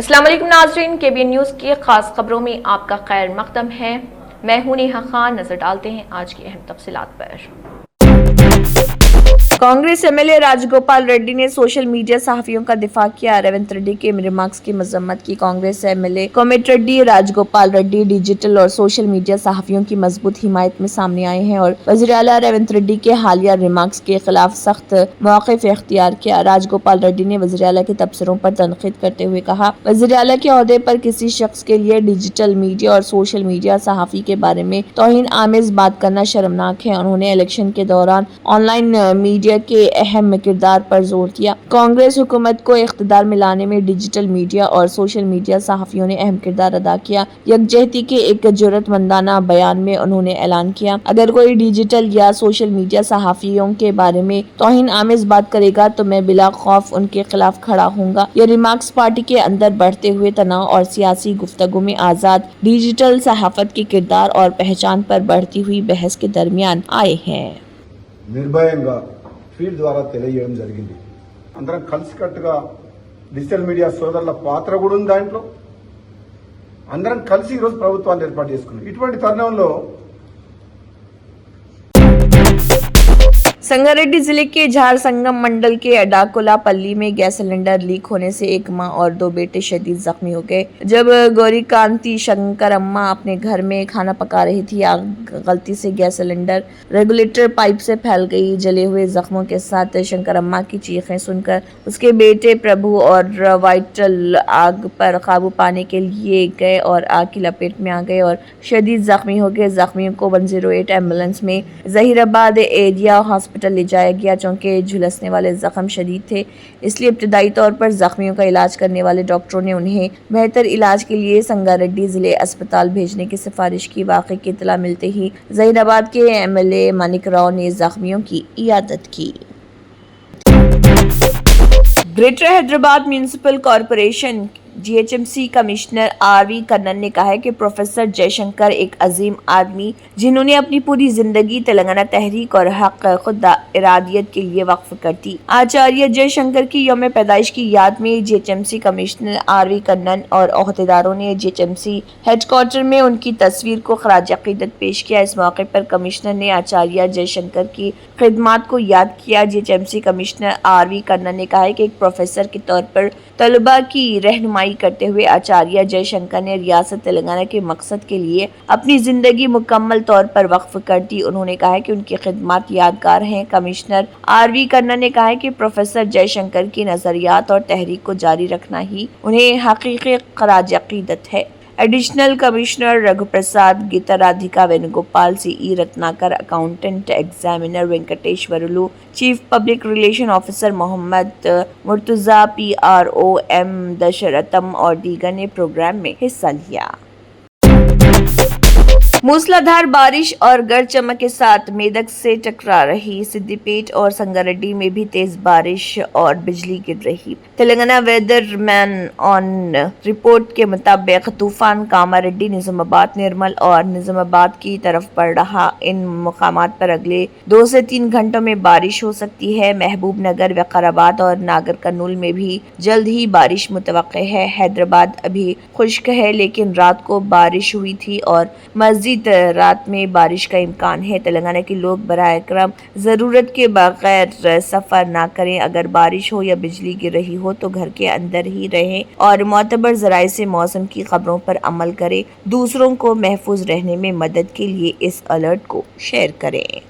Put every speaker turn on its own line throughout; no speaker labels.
अस्सलाम वालेकुम नाज़रीन, KBN न्यूज़ की खास खबरों में आपका खैर मक़दम है। मैं हूं नेहा खान। नजर डालते हैं आज की अहम तफसीलात पर। कांग्रेस एमएलए राजगोपाल रेड्डी ने सोशल मीडिया सहाफियों का दिफा किया। रेवंत रेड्डी के रिमार्क्स की मजम्मत की। कांग्रेस एमएलए कोमटिरेड्डी राजगोपाल रेड्डी डिजिटल और सोशल मीडिया सहाफियों की मजबूत हिमायत में सामने आए हैं और वज़ीर आला रेवंत रेड्डी के हालिया रिमार्क्स के खिलाफ सख्त मौक़िफ़ इख्तियार किया। राजगोपाल रेड्डी ने वज़ीर आला के तबसरों पर तनकीद करते हुए कहा, वज़ीर आला के ओहदे पर किसी शख्स के लिए डिजिटल मीडिया और सोशल मीडिया सहाफी के बारे में तौहीन आमेज बात करना शर्मनाक है। उन्होंने इलेक्शन के दौरान ऑनलाइन मीडिया के अहम किरदार पर जोर दिया। कांग्रेस हुकूमत को इख्तिदार में लाने में डिजिटल मीडिया और सोशल मीडिया सहाफियों ने अहम किरदार अदा किया। यकजहती के एक जुर्रतमंदाना बयान में उन्होंने ऐलान किया, अगर कोई डिजिटल या सोशल मीडिया सहाफियों के बारे में तौहीन आमेज बात करेगा तो मैं बिला खौफ उनके खिलाफ खड़ा हूँगा। ये रिमार्क्स पार्टी के अंदर बढ़ते हुए तनाव और सियासी गुफ्तगू में आजाद डिजिटल सहाफत के किरदार और पहचान पर बढ़ती हुई बहस के दरमियान आए हैं।
నిర్భయంగా ఫీల్డ్ ద్వారా తెలియజేయడం జరిగింది। అందరం కలిసికట్టుగా డిజిటల్ మీడియా సోదరుల పాత్ర కూడా ఉంది దాంట్లో। అందరం కలిసి ఈరోజు ప్రభుత్వాన్ని ఏర్పాటు చేసుకున్నాం। ఇటువంటి తరుణంలో
संगारेड्डी जिले के झार संगम मंडल के अडाकोला पल्ली में गैस सिलेंडर लीक होने से एक मां और दो बेटे शदीद जख्मी हो गए। जब गौरी कांति शंकर अम्मा अपने घर में खाना पका रही थी, आग गलती से गैस सिलेंडर रेगुलेटर पाइप से फैल गई। जले हुए जख्मों के साथ शंकर अम्मा की चीखें सुनकर उसके बेटे प्रभु और वाइटल आग पर काबू पाने के लिए गए और आग की लपेट में आ गए और शदीद जख्मी हो गए। जख्मियों को 108 एम्बुलेंस में जहीराबाद एरिया हॉस्पिटल ले जाया गया। चूंकि झुलसने वाले जख्म शदीद थे, इसलिए इब्तदाई तौर पर जख्मियों का इलाज करने वाले डॉक्टरों ने उन्हें बेहतर इलाज के लिए संगारेड्डी जिले अस्पताल भेजने की सिफारिश की। वाक़े की इत्तला मिलते ही जहीराबाद के एमएलए मानिक राव ने जख्मियों की इयादत की। Greater Hyderabad municipal corporation GHMC commissioner RV Kannan ने कहा है कि प्रोफेसर जयशंकर एक अजीम आदमी जिन्होंने अपनी पूरी जिंदगी तेलंगाना तहरीक और हक खुद इरादियत के लिए वक्फ कर दी। आचार्य जयशंकर की यौम पैदाइश की याद में GHMC कमिश्नर आरवी कन्नन और अहदेदारों ने GHMC हेडक्वार्टर में उनकी तस्वीर को खराज अकीदत पेश किया। इस मौके पर कमिश्नर ने आचार्य जयशंकर की खिदमात को याद किया। GHMC कमिश्नर आरवी कन्नन ने कहा है कि एक प्रोफेसर के तौर पर तलबा की रहनुमाई करते हुए आचार्य जयशंकर ने रियासत तेलंगाना के मकसद के लिए अपनी जिंदगी मुकम्मल तौर पर वक्फ कर दी। उन्होंने कहा है कि उनकी खिदमत यादगार हैं। कमिश्नर आरवी कन्नन ने कहा है कि प्रोफेसर जयशंकर की नजरियात और तहरीक को जारी रखना ही उन्हें हकीकी खराज अकीदत है। Additional commissioner Raghuprasad, Geeta Radhika Venugopal, CE Ratnakar, accountant examiner Venkateswarlu, chief public relation officer Mohammad Murtaza, PRO M Dasaratham और दीगर ने प्रोग्राम में हिस्सा लिया। मूसलाधार बारिश और गरज चमक के साथ मेदक से टकरा रही सिद्दीपेट और संगारेड्डी में भी तेज बारिश और बिजली गिर रही। Telangana weatherman on report के मुताबिक तूफान कामारेड्डी निजामाबाद, निर्मल और निजामाबाद की तरफ बढ़ रहा। इन मुकामात पर अगले 2 से 3 घंटों में बारिश हो सकती है। महबूब नगर, वकाराबाद और नागर कर्नूल में भी जल्द ही बारिश मुतवक्के है। हैदराबाद अभी खुश्क है, लेकिन रात को बारिश हुई थी और मस्जिद रात में बारिश का इम्कान है। तेलंगाना के लोग बराए करम ज़रूरत के बगैर सफ़र ना करें। अगर बारिश हो या बिजली गिर रही हो तो घर के अंदर ही रहें और मोतबर ज़राए से मौसम की खबरों पर अमल करें। दूसरों को महफूज रहने में मदद के लिए इस अलर्ट को शेयर करें।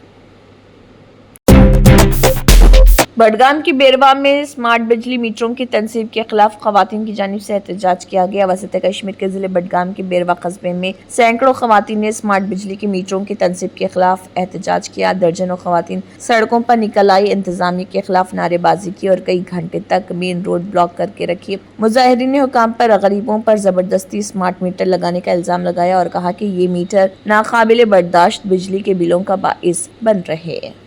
बडगाम की बेरवा में स्मार्ट बिजली मीटरों की तनसीब के खिलाफ खवातीन की जानिब से एहतजाज किया गया। वसत कश्मीर के जिले बडगाम के बेरवा कस्बे में सैकड़ों खवातीन ने स्मार्ट बिजली की मीटरों की तनसीब के खिलाफ एहतजाज किया। दर्जनों खवातीन सड़कों पर निकल आई, इंतजामिया के खिलाफ नारेबाजी की और कई घंटे तक मेन रोड ब्लॉक करके रखी। मुजाहिरीन ने हुकाम पर गरीबों पर जबरदस्ती स्मार्ट मीटर लगाने का इल्जाम लगाया और कहा कि ये मीटर नाकाबिले बर्दाश्त बिजली के बिलों का बाइस बन रहे हैं।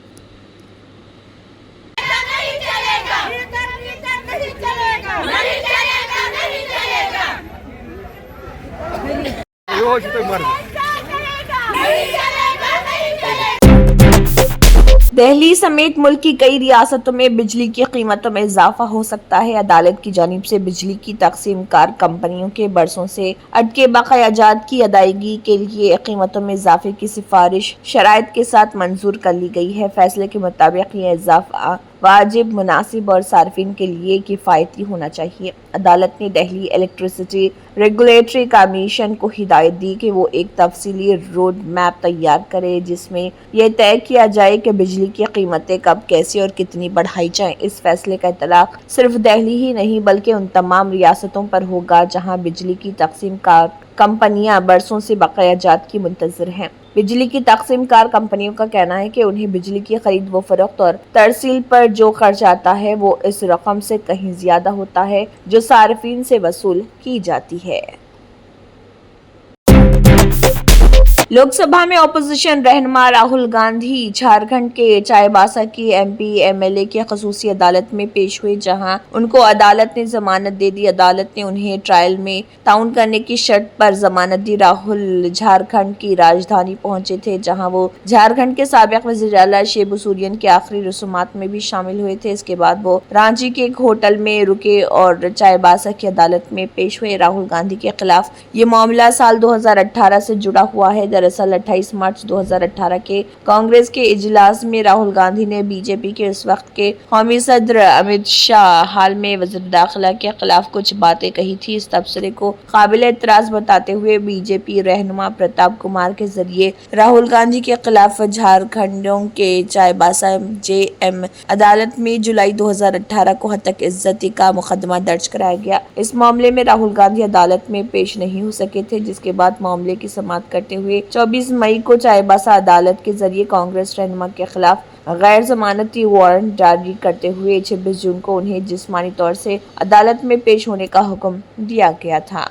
دہلی سمیت ملک کی کئی ریاستوں میں بجلی کی قیمتوں میں اضافہ ہو سکتا ہے۔ عدالت کی جانب سے بجلی کی تقسیم کار کمپنیوں کے برسوں سے اٹکے بقایا جات کی ادائیگی کے لیے قیمتوں میں اضافے کی سفارش شرائط کے ساتھ منظور کر لی گئی ہے۔ فیصلے کے مطابق یہ اضافہ واجب، مناسب اور صارفین کے لیے کفایتی ہونا چاہیے۔ عدالت نے دہلی الیکٹرسٹی ریگولیٹری کمیشن کو ہدایت دی کہ وہ ایک تفصیلی روڈ میپ تیار کرے جس میں یہ طے کیا جائے کہ بجلی کی قیمتیں کب، کیسے اور کتنی بڑھائی جائیں۔ اس فیصلے کا اطلاق صرف دہلی ہی نہیں بلکہ ان تمام ریاستوں پر ہوگا جہاں بجلی کی تقسیم کار کمپنیاں برسوں سے بقایا جات کی منتظر ہیں۔ بجلی کی تقسیم کار کمپنیوں کا کہنا ہے کہ انہیں بجلی کی خرید و فروخت اور ترسیل پر جو خرچ آتا ہے وہ اس رقم سے کہیں زیادہ ہوتا ہے جو صارفین سے وصول کی جاتی ہے۔ لوک سبھا میں اپوزیشن رہنما راہل گاندھی جھارکھنڈ کے چائباسا کی M P M L A کی خصوصی عدالت میں پیش ہوئے جہاں ان کو عدالت نے ضمانت دے دی۔ عدالت نے انہیں ٹرائل میں تعاون کرنے کی شرط پر ضمانت دی۔ راہل جھارکھنڈ کی راجدھانی پہنچے تھے جہاں وہ جھارکھنڈ کے سابق وزیر اعلیٰ شیبو سورین کے آخری رسومات میں بھی شامل ہوئے تھے۔ اس کے بعد وہ رانچی کے ایک ہوٹل میں رکے اور چائباسا کی عدالت میں پیش ہوئے۔ راہل گاندھی کے خلاف یہ معاملہ سال 2018 سے جڑا ہوا ہے۔ دراصل 28 مارچ 2018 کے کانگریس کے اجلاس میں راہل گاندھی نے بی جے پی کے اس وقت کے قومی صدر امت شاہ حال میں وزیر داخلہ کے خلاف کچھ باتیں کہی تھی۔ اس تبصرے کو قابل اعتراض بتاتے ہوئے بی جے پی رہنما پرتاپ کمار کے ذریعے راہل گاندھی کے خلاف جھارکھنڈوں کے چائباسا جے ایم عدالت میں جولائی 2018 کو ہتک عزتی کا مقدمہ درج کرایا گیا۔ اس معاملے میں راہل گاندھی عدالت میں پیش نہیں ہو سکے تھے جس کے بعد معاملے کی سماعت کرتے ہوئے 24 مئی کو چائباسا عدالت کے ذریعے کانگریس رہنما کے خلاف غیر ضمانتی وارنٹ جاری کرتے ہوئے 26 جون کو انہیں جسمانی طور سے عدالت میں پیش ہونے کا حکم دیا گیا تھا۔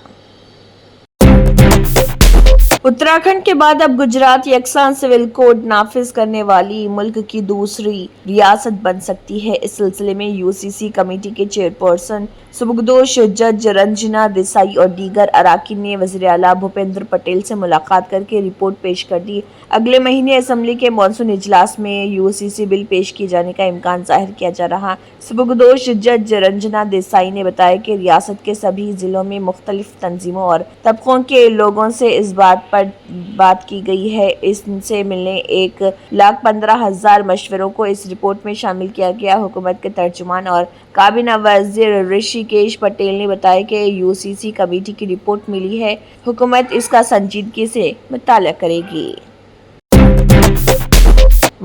اتراکھنڈ کے بعد اب گجرات یکساں سول کوڈ نافذ کرنے والی ملک کی دوسری ریاست بن سکتی ہے۔ اس سلسلے میں یو سی سی کمیٹی کے چیئرپرسن سبکدوش جج رنجنا دیسائی اور دیگر اراکین نے وزیر اعلیٰ بھوپیندر پٹیل سے ملاقات کر کے رپورٹ پیش کر دی۔ اگلے مہینے اسمبلی کے مانسون اجلاس میں یو سی سی بل پیش کیے جانے کا امکان ظاہر کیا جا رہا۔ سبکدوش جج رنجنا دیسائی نے بتایا کہ ریاست کے سبھی ضلعوں میں مختلف تنظیموں اور طبقوں کے لوگوں سے اس بات پر بات کی گئی ہے۔ ان سے ملنے 1,15,000 مشوروں کو اس رپورٹ میں شامل کیا گیا۔ حکومت کے ترجمان اور کابینہ وزیر رشی کیش پٹیل نے بتایا کہ یو سی سی کمیٹی کی رپورٹ ملی ہے، حکومت اس کا سنجیدگی سے مطالعہ کرے گی۔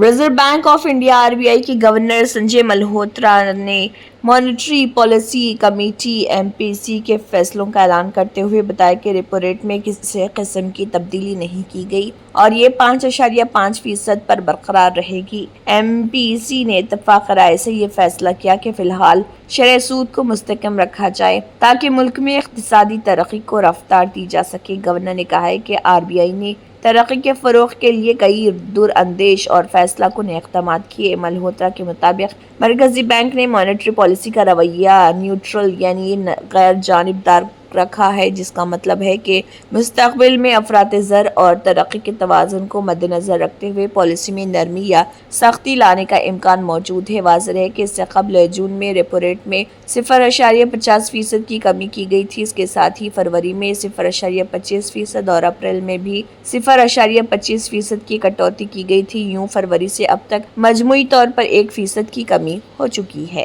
Reserve bank of India R B I کے گورنر سنجے ملہوترا نے monetary policy committee M P C کے فیصلوں کا اعلان کرتے ہوئے بتایا کہ ریپو ریٹ میں کسی قسم کی تبدیلی نہیں کی گئی اور یہ 5.5% پر برقرار رہے گی۔ ایم پی سی نے اتفاق رائے سے یہ فیصلہ کیا کہ فی الحال شرح سود کو مستحکم رکھا جائے تاکہ ملک میں اقتصادی ترقی کو رفتار دی جا سکے۔ گورنر نے کہا ہے کہ آر بی آئی نے ترقی کے فروغ کے لیے کئی دور اندیش اور فیصلہ کن اقدامات کیے۔ ملہوترا کے مطابق مرکزی بینک نے مانیٹری پالیسی کا رویہ نیوٹرل یعنی غیر جانبدار رکھا ہے، جس کا مطلب ہے کہ مستقبل میں افراط زر اور ترقی کے توازن کو مد نظر رکھتے ہوئے پالیسی میں نرمی یا سختی لانے کا امکان موجود ہے۔ واضح ہے کہ اس سے قبل جون میں ریپو ریٹ میں 0.50% کی کمی کی گئی تھی۔ اس کے ساتھ ہی فروری میں 0.25% اور اپریل میں بھی 0.25% کی کٹوتی کی گئی تھی۔ یوں فروری سے اب تک مجموعی طور پر 1% کی کمی ہو چکی ہے۔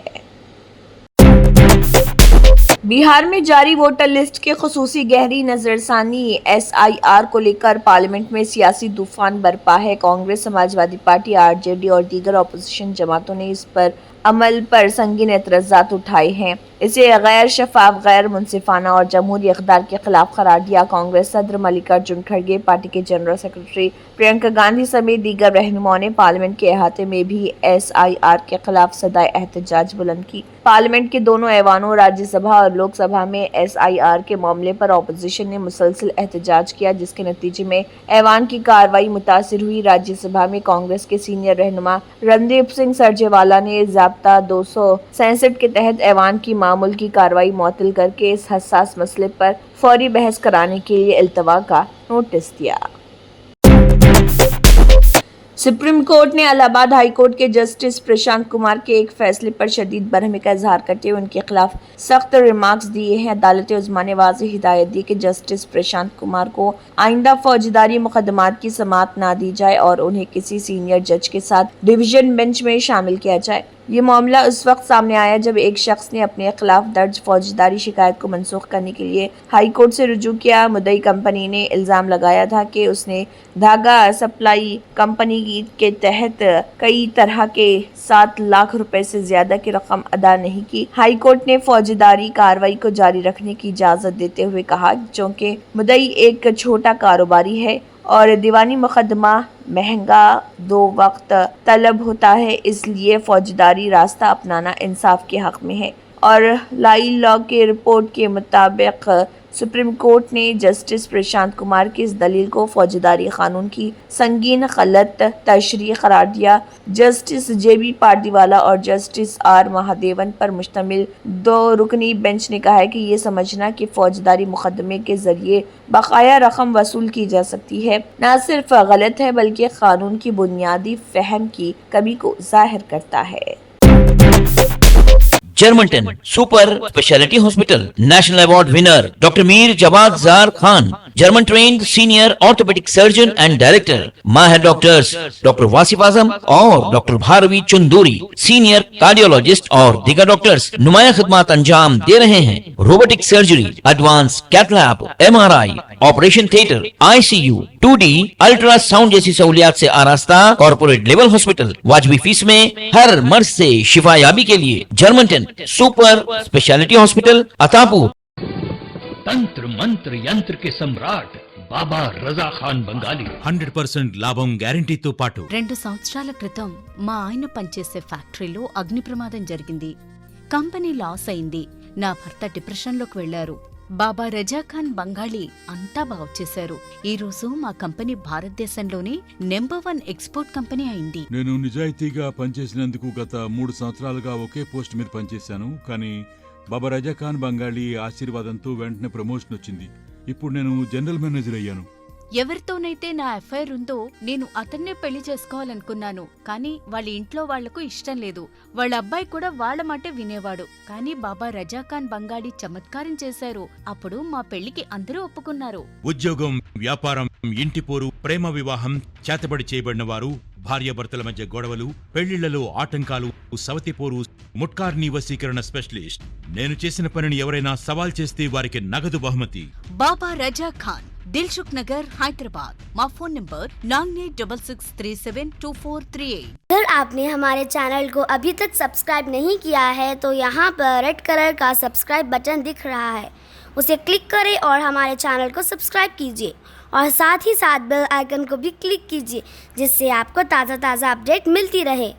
بہار میں جاری ووٹر لسٹ کے خصوصی گہری نظرثانی ایس آئی آر کو لے کر پارلیمنٹ میں سیاسی طوفان برپا ہے۔ Congress, Samajwadi party, R J D اور دیگر اپوزیشن جماعتوں نے اس پر عمل پر سنگین اعتراضات اٹھائے ہیں، اسے غیر شفاف، غیر منصفانہ اور جمہوری اقدار کے خلاف قرار دیا۔ کانگریس صدر ملکارجن کھڑگے، پارٹی کے جنرل سیکرٹری پرینکا گاندھی سمیت دیگر رہنماؤں نے پارلیمنٹ کے احاطے میں بھی ایس آئی آر کے خلاف صدائے احتجاج بلند کی۔ پارلیمنٹ کے دونوں ایوانوں، راجیہ سبھا اور لوک سبھا میں ایس آئی آر کے معاملے پر اپوزیشن نے مسلسل احتجاج کیا، جس کے نتیجے میں ایوان کی کارروائی متاثر ہوئی۔ راجیہ سبھا میں کانگریس کے سینئر رہنما رندیپ سنگھ سرجیوالا نے ضابطہ 267 کے تحت ایوان کی معمول کی کارروائی معطل کر کے اس حساس مسئلے پر فوری بحث کرانے کے لیے التوا کا نوٹس دیا۔ सुप्रीम कोर्ट ने इलाहाबाद हाई कोर्ट के जस्टिस प्रशांत कुमार के एक फैसले पर शदीद बरहमी का इजहार करते हुए उनके खिलाफ सख्त रिमार्क्स दिए हैं। अदालत उज़्मा ने वाज़ेह हिदायत दी कि जस्टिस प्रशांत कुमार को आइंदा फौजदारी मुकदमात की समाअत ना दी जाए और उन्हें किसी सीनियर जज के साथ डिवीजन बेंच में शामिल किया जाए। ये मामला उस वक्त सामने आया जब एक शख्स ने अपने खिलाफ दर्ज फौजदारी शिकायत को मनसूख करने के लिए हाई कोर्ट से रुजू किया। मुद्दई कंपनी ने इल्जाम लगाया था कि उसने धागा सप्लाई कंपनी के तहत कई तरह के 7 लाख रुपए से ज्यादा की रकम अदा नहीं की। हाई कोर्ट ने फौजदारी कार्रवाई को जारी रखने की इजाजत देते हुए कहा, चूंकि मुद्दई एक छोटा कारोबारी है और दीवानी मुकदमा महंगा 2 वक्त तलब होता है, इसलिए फौजदारी रास्ता अपनाना इंसाफ के हक में है। और लाई लॉ के रिपोर्ट के मुताबिक सुप्रीम कोर्ट ने जस्टिस प्रशांत कुमार की इस दलील को फौजदारी कानून की संगीन गलत तशरीह करार दिया। जस्टिस JB पारदीवाला और जस्टिस R महादेवन पर मुश्तमिल 2 रुकनी बेंच ने कहा है कि ये समझना कि फौजदारी मुकदमे के जरिए बकाया रकम वसूल की जा सकती है न सिर्फ गलत है बल्कि कानून की बुनियादी फहम की कमी को जाहिर करता है।
Germanten super speciality hospital national award winner doctor Mir Jawad Zar Khan, German trained senior orthopedic surgeon and director, माहिर डॉक्टर्स डॉक्टर वासिफ आजम और doctor Bharvi Chanduri, senior cardiologist और दीगर डॉक्टर्स नुमाया खिदमत अंजाम दे रहे हैं। Robotic surgery, advance cath lab, MRI, operation theatre, ICU, 2D ultrasound जैसी सहूलियात से आरास्ता कॉर्पोरेट लेवल हॉस्पिटल, वाजबी फीस में हर मर्ज से शिफायाबी के लिए Germanton super speciality hospital Attapur.
तंत्र मंत्र यंत्र के सम्राट బాబా రజా ఖాన్ బంగాలి 100% లాభం గ్యారెంటీతో పాటు
2 సంవత్సరాల క్రితం మా ఆయన పనిచేసే ఫ్యాక్టరీలో అగ్ని ప్రమాదం జరిగింది. కంపెనీ లాస్ అయింది. నా భర్త డిప్రెషన్లోకి వెళ్లారు. బాబా రజాఖాన్ బంగాళీ అంతా బాగుచేశారు. ఈ రోజు మా కంపెనీ భారతదేశంలోనే నెంబర్ 1 ఎక్స్పోర్ట్ కంపెనీ అయింది.
నేను నిజాయితీగా పనిచేసినందుకు గత 3 సంవత్సరాలుగా ఒకే పోస్ట్ మీద పనిచేశాను. కానీ బాబా రజాఖాన్ బంగాళీ ఆశీర్వాదంతో వెంటనే ప్రమోషన్ వచ్చింది. ఇప్పుడు నేను జనరల్ మేనేజర్ అయ్యాను.
ఎవరితోనైతే నా అఫైర్ ఉందో నేను అతన్నే పెళ్లి చేసుకోవాలనుకున్నాను. కానీ వాళ్ళ ఇంట్లో వాళ్లకు ఇష్టం లేదు. వాళ్ళ అబ్బాయి కూడా వాళ్ళ మాటే వినేవాడు. కానీ బాబా రజాఖాన్ బంగాళీ చమత్కారం చేశారు. అప్పుడు మా పెళ్లికి అందరూ ఒప్పుకున్నారు.
ఉద్యోగం, వ్యాపారం, ఇంటి పోరు, ప్రేమ వివాహం, చేతబడి చేయబడిన వారు, భార్యాభర్తల మధ్య గొడవలు, పెళ్లిళ్లలో ఆటంకాలు, సవతిపోరు, ముట్కార్నీ వశీకరణ స్పెషలిస్ట్. నేను చేసిన పనిని ఎవరైనా సవాల్ చేస్తే వారికి నగదు బహుమతి.
బాబా రజాఖాన్, दिलसुख नगर, हैदराबाद। माँ फोन नंबर 9866372438।
अगर आपने हमारे चैनल को अभी तक सब्सक्राइब नहीं किया है तो यहाँ पर रेड कलर का सब्सक्राइब बटन दिख रहा है, उसे क्लिक करें और हमारे चैनल को सब्सक्राइब कीजिए और साथ ही साथ बेल आइकन को भी क्लिक कीजिए जिससे आपको ताज़ा अपडेट मिलती रहे।